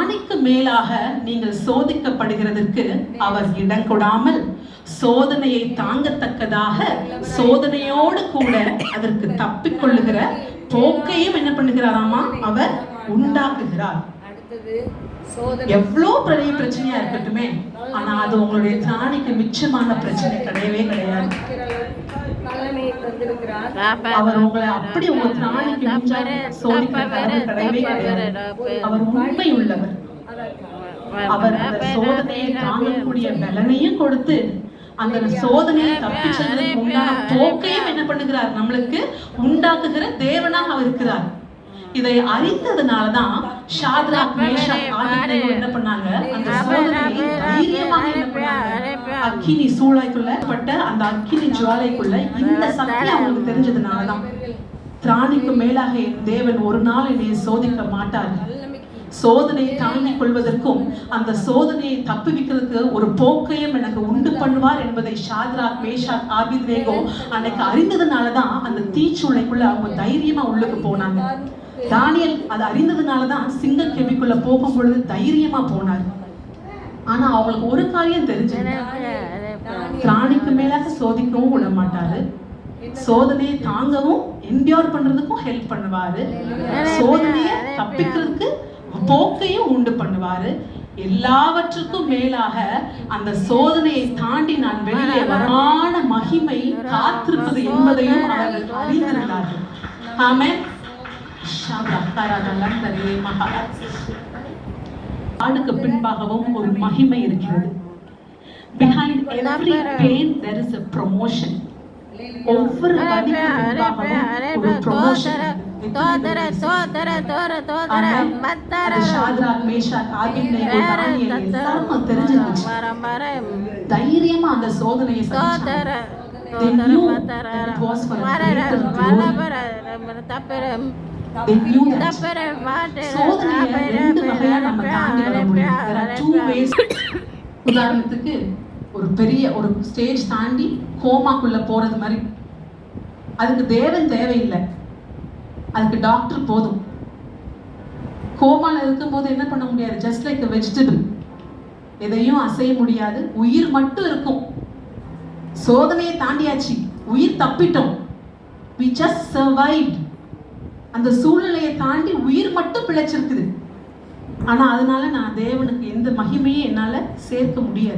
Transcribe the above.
திராணிக்கு மேலாக நீங்கள் சோதிக்கப்படுகிறதற்கு அவர் இடம் கொடாமல் சோதனையை தாங்கத்தக்கதாக சோதனையோடு கூட அதற்கு தப்பிக்கொள்ளுகிற போக்கையும் என்ன பண்ணுகிறாராமா அவர் உண்டாக்குகிறார். எவ்வளவு பெரிய பிரச்சனையா இருக்கட்டுமே, ஆனா அது உங்களுடைய திராணிக்கு மிச்சமான பிரச்சனை கிடையவே கிடையாது. அவர் உங்களை அப்படி உங்க திராணிக்கு சோதிக்கிறது கிடையவே கிடையாது. அவர் உண்மை உள்ளவர். அவர் அந்த சோதனையை தாங்கக்கூடிய பலனையும் கொடுத்து அந்த சோதனையை தப்பிச்சதுக்கு உண்டான போக்கையும் என்ன பண்ணுகிறார், நம்மளுக்கு உண்டாக்குகிற தேவனாக அவர் இருக்கிறார். இதை அறிந்ததுனாலதான் ஷாத்ராக் மேஷாக் ஆபேத்நேகோ என்ன பண்ணாங்க, அந்த சோதனையை தைரியமாக என்ன பண்ணாங்க, அக்கினி சூளைக்குள்ள பட்ட அந்த அக்கினி ஜுவாலைக்குள்ள இந்த சக்தி அவங்களுக்கு தெரிஞ்சதுனாலதான் திராணிக்கு மேலாக என் தேவன் ஒரு நாள் என்னை சோதிக்க மாட்டார். சோதனையை தாங்கிக் கொள்வதற்கும் அந்த சோதனையை தப்புவிக்கிறதுக்கு ஒரு போக்கையும் எனக்கு உண்டு பண்ணுவார் என்பதை ஷாத்ராக் மேஷாக் ஆபேத்நேகோ அன்னைக்கு அறிந்ததுனாலதான் அந்த தீச்சூளைக்குள்ள அவங்க தைரியமா உள்ளுக்கு போனாங்க. தானியேல் அது அறிந்ததுனாலதான் சிங்க கெபிக்குள்ள போகும் பொழுது தைரியமா போனார். ஆனா அவங்களுக்கு ஒரு காரியம் தெரிஞ்சது, திராணிக்கு மேலாக சோதிக்கவும் விட மாட்டாரு, சோதனையை தாங்கவும் என்டியோர் பண்றதுக்கும் ஹெல்ப் பண்ணுவாரு, சோதனையை தப்பிக்கிறதுக்கு போக்கையும் உண்டு பண்ணுவாரு. எல்லாவற்றுக்கும் மேலாக அந்த சோதனையை தாண்டி நான் வெளியே வரான மகிமை காத்திருப்பது என்பதையும் அவர்கள் அறிந்திருந்தார்கள். ஆமென். ஆடுக்கு பின்பாகவும் ஒரு மகிமை இருக்கிறது. Behind every pain there is a promotion. ஒவ்வொரு வலிக்கும் பின்பாகவும் ஒரு promotion. ஷாத்ராக் மேஷாக் ஆபேத்நேகோ தானியேல் எல்லாரும் தெரிஞ்சிருந்துச்சு. தைரியமா அந்த சோதனையை சந்திச்சாங்க. They knew that it was for a greater glory. They knew that. சோதனையை ரெண்டு வகையா நம்ம தாண்டி வர முடியும். There are two ways. உதாரணத்துக்கு ஒரு பெரிய ஒரு ஸ்டேஜ் தாண்டி கோமாக்குள்ள போறது மாதிரி, அதுக்கு தேவன் தேவையில்லை, அதுக்கு டாக்டர் போதும். கோமால இருக்கும்போது என்ன பண்ண முடியாது, ஜஸ்ட் லைக் a vegetable, எதையும் அசைய முடியாது, உயிர் மட்டும் இருக்கும். சோதனையை தாண்டியாச்சு, உயிர் தப்பிட்டோம், we just survived. அந்த சூழ்நிலையை தாண்டி உயிர் மட்டும் பிழைச்சிருக்குது. ஆனா அதனால நான் தேவனுக்கு எந்த மகிமையும் என்னால சேர்க்க முடியாது.